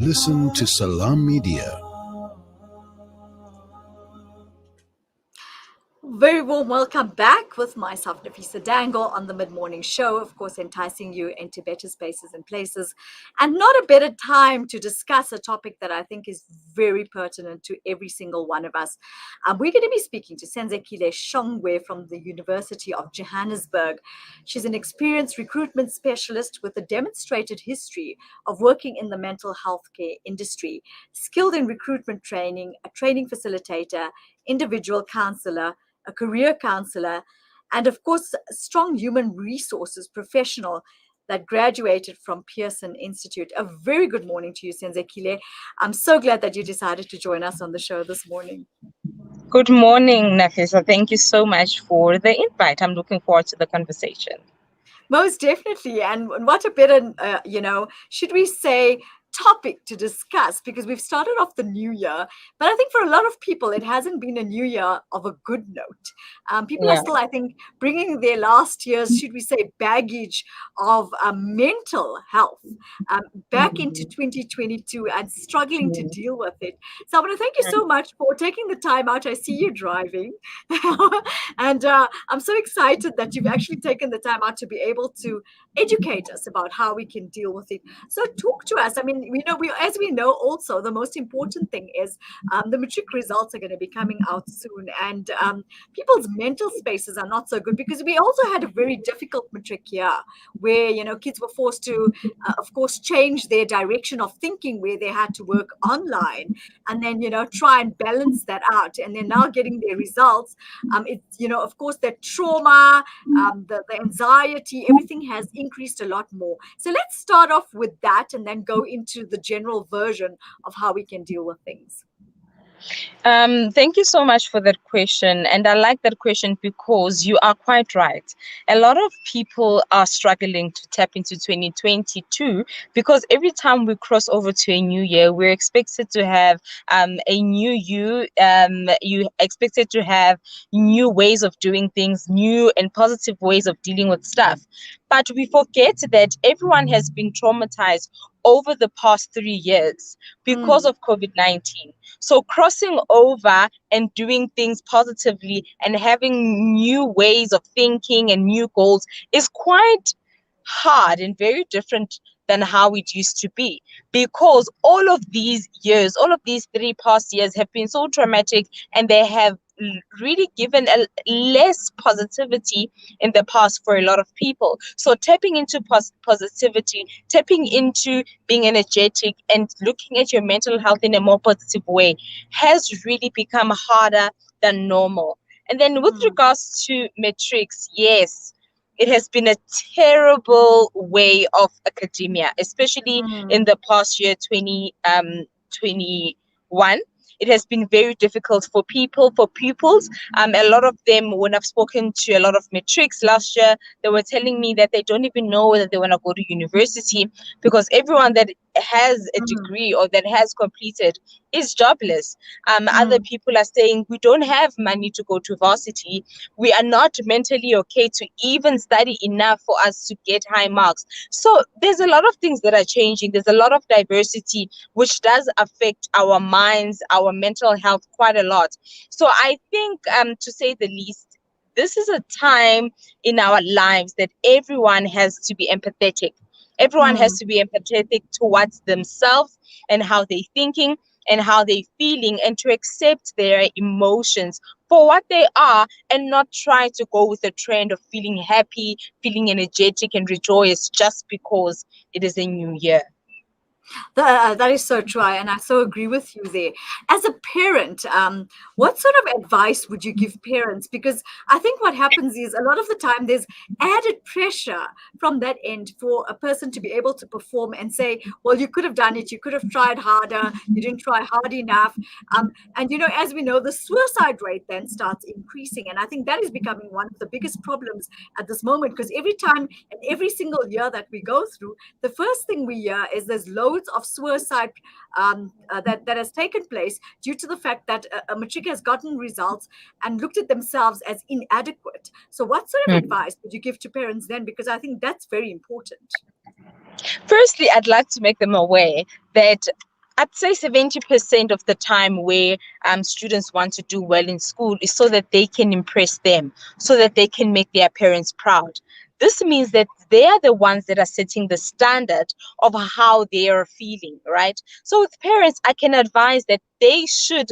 Listen to Salam Media. Very warm welcome back with myself, Nafisa Dangle, on the mid-morning show, of course, enticing you into better spaces and places. And not a better time to discuss a topic that I think is very pertinent to every single one of us. We're going to be speaking to Senzekile Shongwe from the University of Johannesburg. She's an experienced recruitment specialist with a demonstrated history of working in the mental health care industry, skilled in recruitment training, a training facilitator, individual counselor, a career counselor, and of course, a strong human resources professional that graduated from Pearson Institute. A very good morning to you, Senzekile. I'm so glad that you decided to join us on the show this morning. Good morning, Nafisa. Thank you so much for the invite. I'm looking forward to the conversation. Most definitely. And what a better, should we say, topic to discuss, because we've started off the new year, but I think for a lot of people it hasn't been a new year of a good note. People are still, I think, bringing their last year's, should we say, baggage of mental health back into 2022 and struggling to deal with it. So I want to thank you so much for taking the time out. I see you driving and I'm so excited that you've actually taken the time out to be able to educate us about how we can deal with it. So talk to us. I mean, as we know, also the most important thing is the matric results are going to be coming out soon, and people's mental spaces are not so good, because we also had a very difficult matric year where kids were forced to of course change their direction of thinking, where they had to work online and then try and balance that out, and they're now getting their results. It's of course the trauma, the anxiety, everything has increased a lot more. So let's start off with that and then go into the general version of how we can deal with things. Thank you so much for that question. And I like that question because you are quite right. A lot of people are struggling to tap into 2022 because every time we cross over to a new year, we're expected to have a new you. You expected to have new ways of doing things, new and positive ways of dealing with stuff. But we forget that everyone has been traumatized over the past 3 years because of COVID-19. So crossing over and doing things positively and having new ways of thinking and new goals is quite hard and very different than how it used to be, because all of these years, all of these 3 past years have been so traumatic, and they have really given a less positivity in the past for a lot of people. So tapping into positivity, tapping into being energetic and looking at your mental health in a more positive way has really become harder than normal. And then with regards to metrics, yes, it has been a terrible way of academia, especially in the past year, 2021. It has been very difficult for pupils. A lot of them, when I've spoken to a lot of matrics last year, they were telling me that they don't even know whether they want to go to university, because everyone that has a degree or that has completed is jobless. Other people are saying we don't have money to go to varsity. We are not mentally okay to even study enough for us to get high marks. So there's a lot of things that are changing. There's a lot of diversity, which does affect our minds, our mental health quite a lot. So I think, to say the least, this is a time in our lives that everyone has to be empathetic. Everyone has to be empathetic towards themselves and how they're thinking and how they're feeling, and to accept their emotions for what they are, and not try to go with the trend of feeling happy, feeling energetic and rejoiced just because it is a new year. That is so true, and I so agree with you there. As a parent, what sort of advice would you give parents? Because I think what happens is a lot of the time there's added pressure from that end for a person to be able to perform and say, well, you could have done it, you could have tried harder, you didn't try hard enough. And as we know, the suicide rate then starts increasing. And I think that is becoming one of the biggest problems at this moment, because every time and every single year that we go through, the first thing we hear is there's loads of suicide that has taken place due to the fact that a matric has gotten results and looked at themselves as inadequate. So what sort of advice would you give to parents then? Because I think that's very important. Firstly, I'd like to make them aware that I'd say 70% of the time where students want to do well in school is so that they can impress them, so that they can make their parents proud. This means that they are the ones that are setting the standard of how they are feeling, right? So with parents, I can advise that they should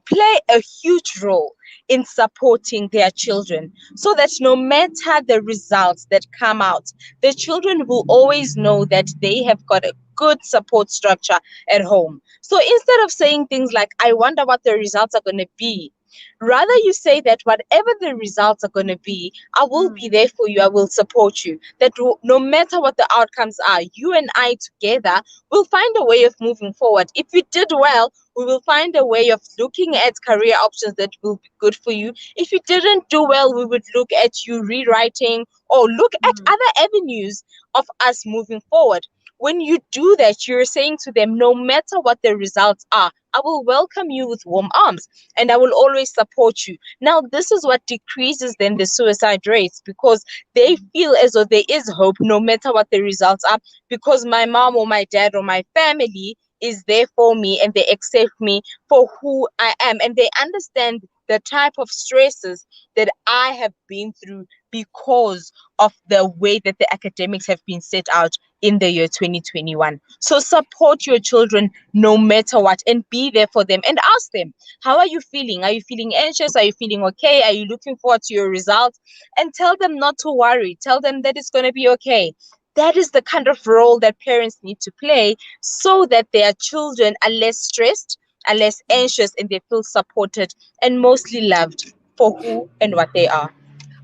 play a huge role in supporting their children so that no matter the results that come out, the children will always know that they have got a good support structure at home. So instead of saying things like, I wonder what the results are going to be, rather you say that whatever the results are going to be, I will be there for you, I will support you. That no matter what the outcomes are, you and I together will find a way of moving forward. If you did well, we will find a way of looking at career options that will be good for you. If you didn't do well, we would look at you rewriting or look at other avenues of us moving forward. When you do that, you're saying to them, no matter what the results are, I will welcome you with warm arms and I will always support you. Now, this is what decreases then the suicide rates, because they feel as though there is hope no matter what the results are, because my mom or my dad or my family is there for me and they accept me for who I am, and they understand the type of stresses that I have been through because of the way that the academics have been set out in the year 2021. So support your children no matter what and be there for them and ask them, how are you feeling? Are you feeling anxious? Are you feeling okay? Are you looking forward to your results? And tell them not to worry. Tell them that it's going to be okay. That is the kind of role that parents need to play so that their children are less stressed, are less anxious, and they feel supported and mostly loved for who and what they are.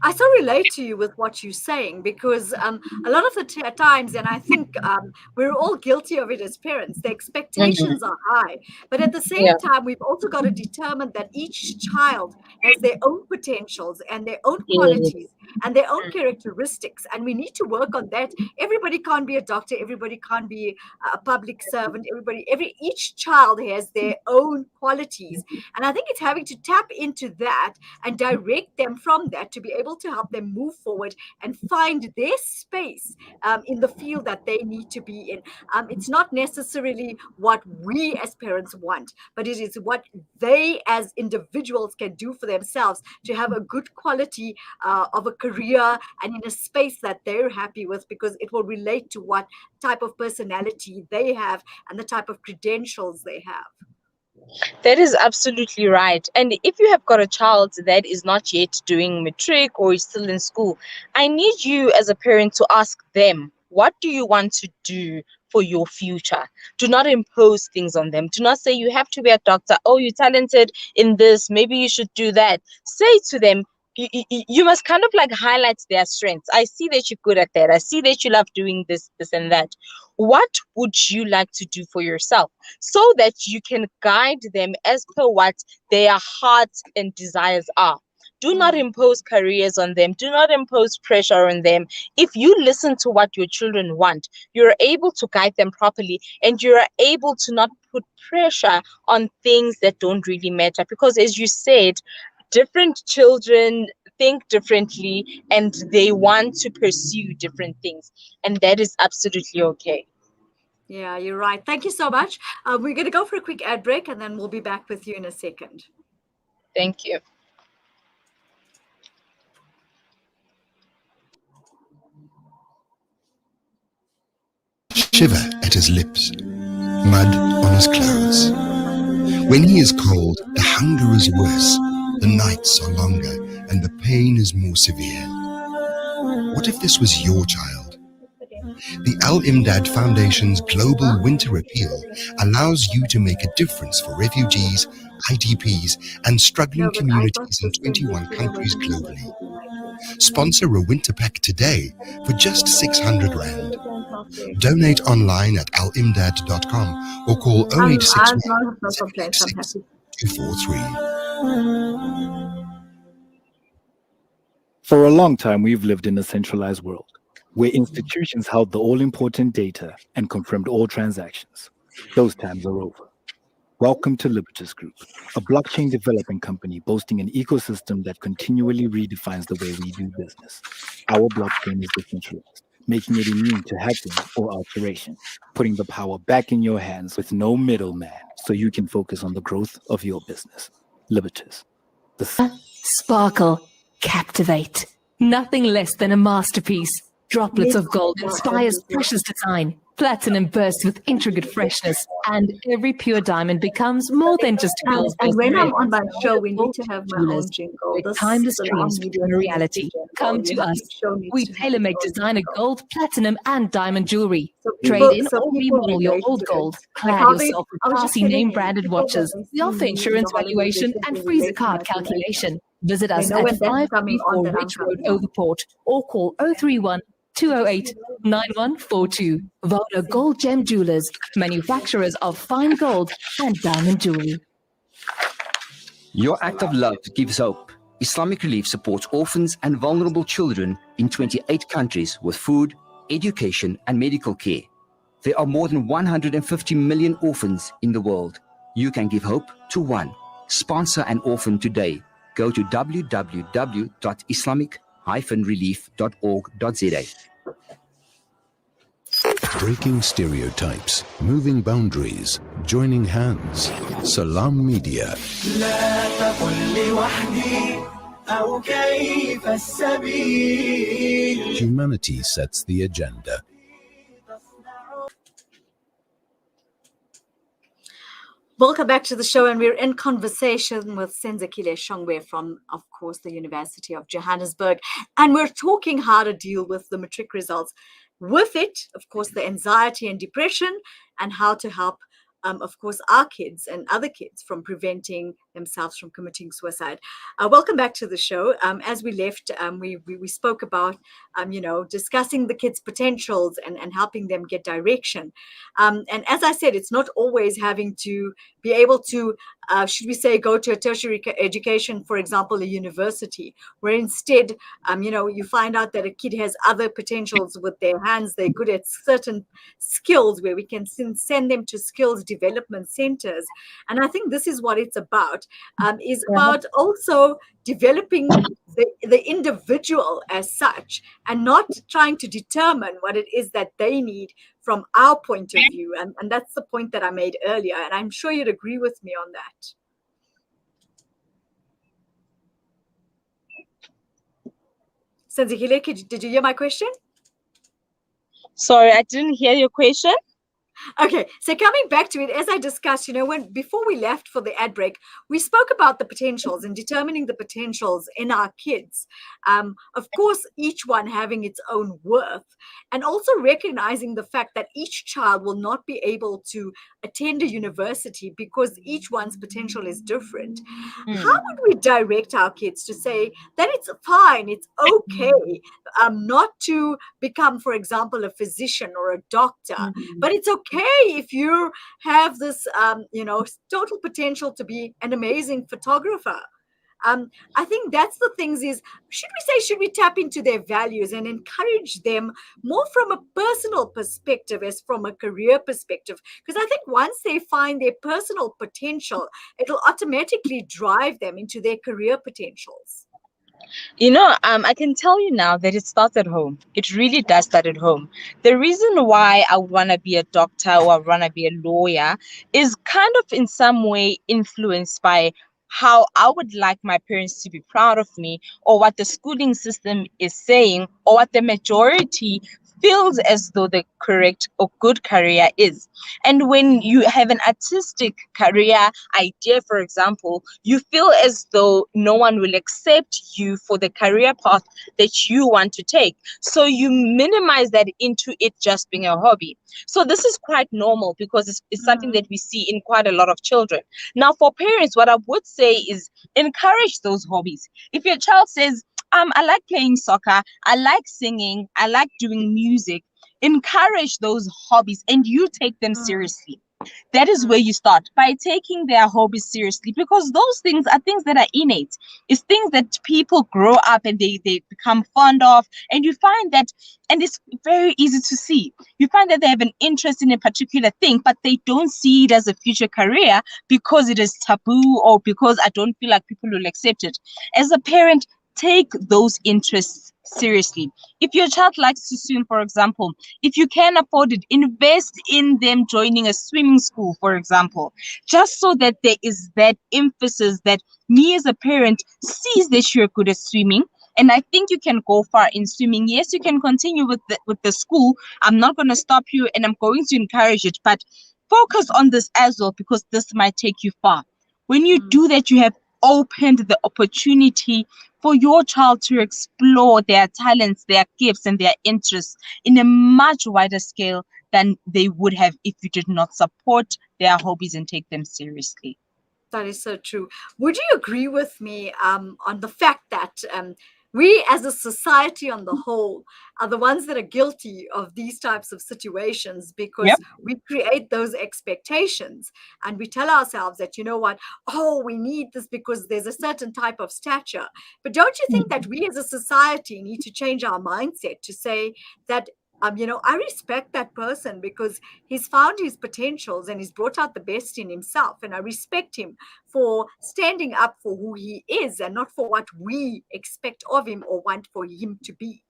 I so relate to you with what you're saying, because a lot of the times, and I think we're all guilty of it as parents, the Mhm. expectations are high. But at the same Yeah, time, we've also got to determine that each child has their own potentials and their own yes, qualities and their own characteristics. And we need to work on that. Everybody can't be a doctor, everybody can't be a public servant, each child has their own qualities. And I think it's having to tap into that and direct them from that to be able to help them move forward and find their space in the field that they need to be in. It's not necessarily what we as parents want, but it is what they as individuals can do for themselves to have a good quality of a career and in a space that they're happy with, because it will relate to what type of personality they have and the type of credentials they have. that is absolutely right. And if you have got a child that is not yet doing matric or is still in school, I need you as a parent to ask them, what do you want to do for your future? Do not impose things on them. Do not say you have to be a doctor. Oh, you're talented in this. Maybe you should do that. Say to them, you must kind of like highlight their strengths. I see that you're good at that. I see that you love doing this and that. What would you like to do for yourself, so that you can guide them as per what their hearts and desires are? Do not impose careers on them. Do not impose pressure on them. If you listen to what your children want, you're able to guide them properly, and you're able to not put pressure on things that don't really matter. Because as you said, different children think differently and they want to pursue different things, and that is absolutely okay. Yeah, you're right. Thank you so much. We're going to go for a quick ad break and then we'll be back with you in a second. Thank you. Shiver at his lips, mud on his clothes. When he is cold, the hunger is worse, the nights are longer, and the pain is more severe. What if this was your child? The Al Imdad Foundation's Global Winter Appeal allows you to make a difference for refugees, IDPs, and struggling No, but I got communities in the 21 Senzekile countries globally. in matric. Sponsor a winter pack today for just 600 Rand. Don't talk to it. Donate online at alimdad.com or call I 0861 don't have no complaints. I'm 786 happy. 243. For a long time, we've lived in a centralized world where institutions held the all-important data and confirmed all transactions. Those times are over. Welcome to Libertas Group, a blockchain developing company boasting an ecosystem that continually redefines the way we do business. Our blockchain is decentralized, making it immune to hacking or alteration, putting the power back in your hands with no middleman so you can focus on the growth of your business. Libertas. Sparkle, captivate. Nothing less than a masterpiece. Droplets of gold inspires precious design. Platinum bursts with intricate freshness, and every pure diamond becomes more than just a girl's And best when I'm friend. on my show, we need to have my Jewelers, own jingle. where This timeless Salon dreams Media become a reality. jingle. Come to us. Show needs We to have tailor-make its own designer jingle. gold, platinum, and diamond jewelry. So Trade people- in so or people remodel your relate old to gold. it. Clad how they- yourself with I was just classy telling you, name-branded people when watches. they We see offer me in insurance the Hollywood valuation business, and they freezer relate card to my calculation. Visit They us know at when that's coming on 534 that I'm Rich Road, coming on. Overport, or call 031 208 9142. Voda Gold Gem Jewelers, manufacturers of fine gold and diamond jewelry. Your act of love gives hope. Islamic Relief supports orphans and vulnerable children in 28 countries with food, education, and medical care. There are more than 150 million orphans in the world. You can give hope to one. Sponsor an orphan today. Go to www.islamic-relief.org.za. Breaking stereotypes, moving boundaries, joining hands. Salam Media. Humanity sets the agenda. Welcome back to the show, and we're in conversation with Senzekile Shongwe from, of course, the University of Johannesburg, and we're talking how to deal with the matric results. With it, of course, the anxiety and depression, and how to help, of course, our kids and other kids from preventing themselves from committing suicide. Welcome back to the show. As we left, we spoke about, discussing the kids' potentials and helping them get direction. And as I said, it's not always having to be able to, should we say, go to a tertiary education, for example, a university, where instead, you find out that a kid has other potentials with their hands. They're good at certain skills where we can send them to skills development centers. And I think this is what it's about, about also developing the individual as such, and not trying to determine what it is that they need from our point of view. And that's the point that I made earlier. And I'm sure you'd agree with me on that. Senzekile, did you hear my question? Sorry, I didn't hear your question. Okay, so coming back to it, as I discussed, before we left for the ad break, we spoke about the potentials and determining the potentials in our kids. Of course, each one having its own worth, and also recognizing the fact that each child will not be able to attend a university because each one's potential is different. How would we direct our kids to say that it's fine, it's okay, not to become, for example, a physician or a doctor, but it's okay if you have this, total potential to be an amazing photographer? I think that's the things is, should we tap into their values and encourage them more from a personal perspective as from a career perspective? Because I think once they find their personal potential, it'll automatically drive them into their career potentials. I can tell you now that it starts at home. It really does start at home. The reason why I want to be a doctor or I want to be a lawyer is kind of in some way influenced by how I would like my parents to be proud of me, or what the schooling system is saying, or what the majority feels as though the correct or good career is. And when you have an artistic career idea, for example, you feel as though no one will accept you for the career path that you want to take. So you minimize that into it just being a hobby. So this is quite normal because it's something that we see in quite a lot of children. Now, for parents, what I would say is encourage those hobbies. If your child says, I like playing soccer, I like singing, I like doing music, encourage those hobbies and you take them seriously. That is where you start, by taking their hobbies seriously, because those things are things that are innate. It's things that people grow up and they become fond of, and you find that, and it's very easy to see. You find that they have an interest in a particular thing, but they don't see it as a future career because it is taboo or because I don't feel like people will accept it. As a parent, take those interests seriously. If your child likes to swim, for example, if you can afford it, invest in them joining a swimming school, for example, just so that there is that emphasis that me as a parent sees that you're good at swimming. And I think you can go far in swimming. Yes, you can continue with the school. I'm not going to stop you, and I'm going to encourage it. But focus on this as well, because this might take you far. When you do that, you have opened the opportunity for your child to explore their talents, their gifts, and their interests in a much wider scale than they would have if you did not support their hobbies and take them seriously. That is so true. Would you agree with me on the fact that we as a society on the whole are the ones that are guilty of these types of situations, because Yep. we create those expectations and we tell ourselves that, you know what, oh, we need this because there's a certain type of stature. But don't you think that we as a society need to change our mindset to say that, I respect that person because he's found his potentials and he's brought out the best in himself. And I respect him for standing up for who he is and not for what we expect of him or want for him to be.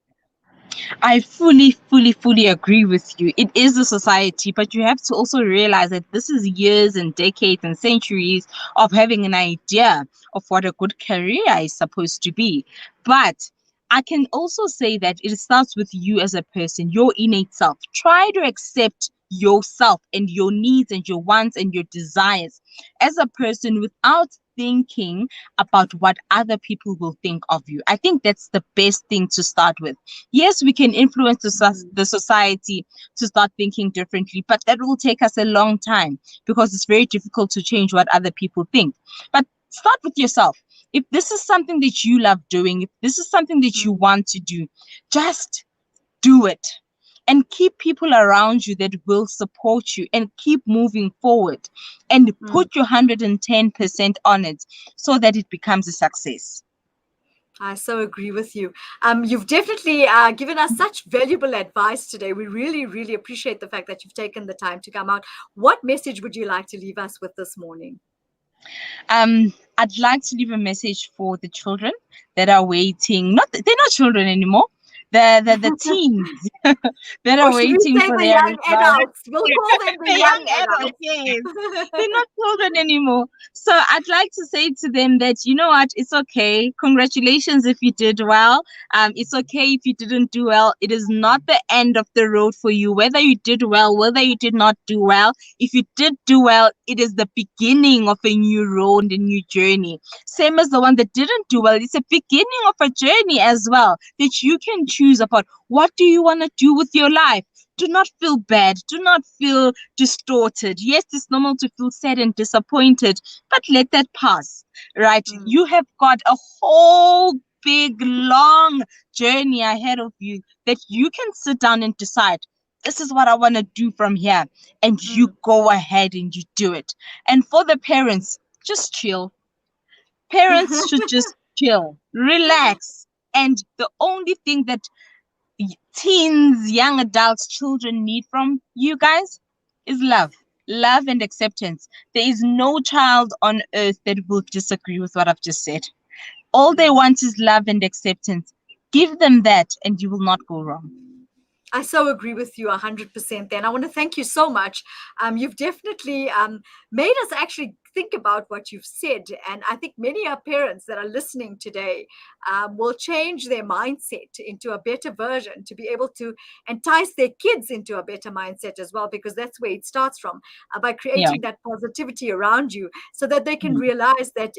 I fully agree with you. It is a society, but you have to also realize that this is years and decades and centuries of having an idea of what a good career is supposed to be. But I can also say that it starts with you as a person, your innate self. Try to accept yourself and your needs and your wants and your desires as a person without thinking about what other people will think of you. I think that's the best thing to start with. Yes, we can influence the society to start thinking differently, but that will take us a long time because it's very difficult to change what other people think. But start with yourself. If this is something that you love doing, if this is something that you want to do, just do it. And keep people around you that will support you and keep moving forward and put your 110% on it so that it becomes a success. I so agree with you. You've definitely given us such valuable advice today. We really, really appreciate the fact that you've taken the time to come out. What message would you like to leave us with this morning? I'd like to leave a message for the children that are waiting. They're not children anymore. The teens that are Or should we waiting say for the their young results. adults? We'll call them the young adults, adults. yes. They're not children anymore. So I'd like to say to them that, you know what, it's okay. Congratulations if you did well. It's okay if you didn't do well. It is not the end of the road for you. Whether you did well, whether you did not do well, if you did do well, it is the beginning of a new road, a new journey. Same as the one that didn't do well. It's a beginning of a journey as well that you can choose about. What do you want to do with your life? Do not feel bad. Do not feel distorted. Yes, it's normal to feel sad and disappointed, but let that pass, right? You have got a whole big, long journey ahead of you that you can sit down and decide, this is what I want to do from here. And you go ahead and you do it. And for the parents, just chill. Parents should just chill, relax. And the only thing that teens, young adults, children need from you guys is love and acceptance. There is no child on earth that will disagree with what I've just said. All they want is love and acceptance. Give them that and you will not go wrong. I so agree with you 100% there. And I want to thank you so much. You've definitely made us actually think about what you've said. And I think many our parents that are listening today will change their mindset into a better version to be able to entice their kids into a better mindset as well, because that's where it starts from, by creating that positivity around you so that they can realize that,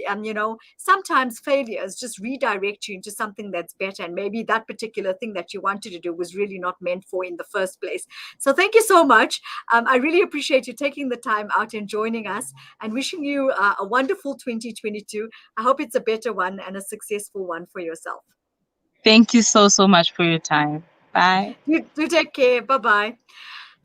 sometimes failures just redirect you into something that's better. And maybe that particular thing that you wanted to do was really not meant for in the first place. So thank you so much. I really appreciate you taking the time out and joining us, and wishing you a wonderful 2022. I hope it's a better one and a successful one for yourself. Thank you so much for your time. Bye. You take care. Bye-bye.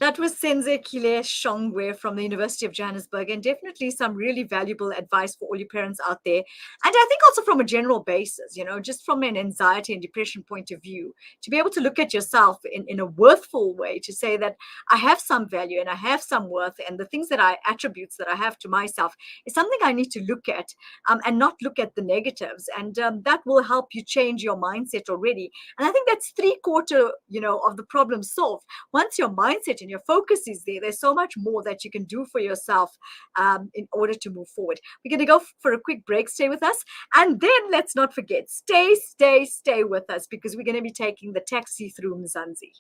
That was Senzekile Shongwe from the University of Johannesburg, and definitely some really valuable advice for all you parents out there. And I think also from a general basis, just from an anxiety and depression point of view, to be able to look at yourself in a worthful way, to say that I have some value and I have some worth, and the things attributes that I have to myself is something I need to look at, and not look at the negatives. And that will help you change your mindset already. And I think that's 3/4, of the problem solved. Once your mindset and your focus is there, there's so much more that you can do for yourself in order to move forward. We're going to go for a quick break. Stay with us. And then let's not forget, stay with us, because we're going to be taking the taxi through Mzansi.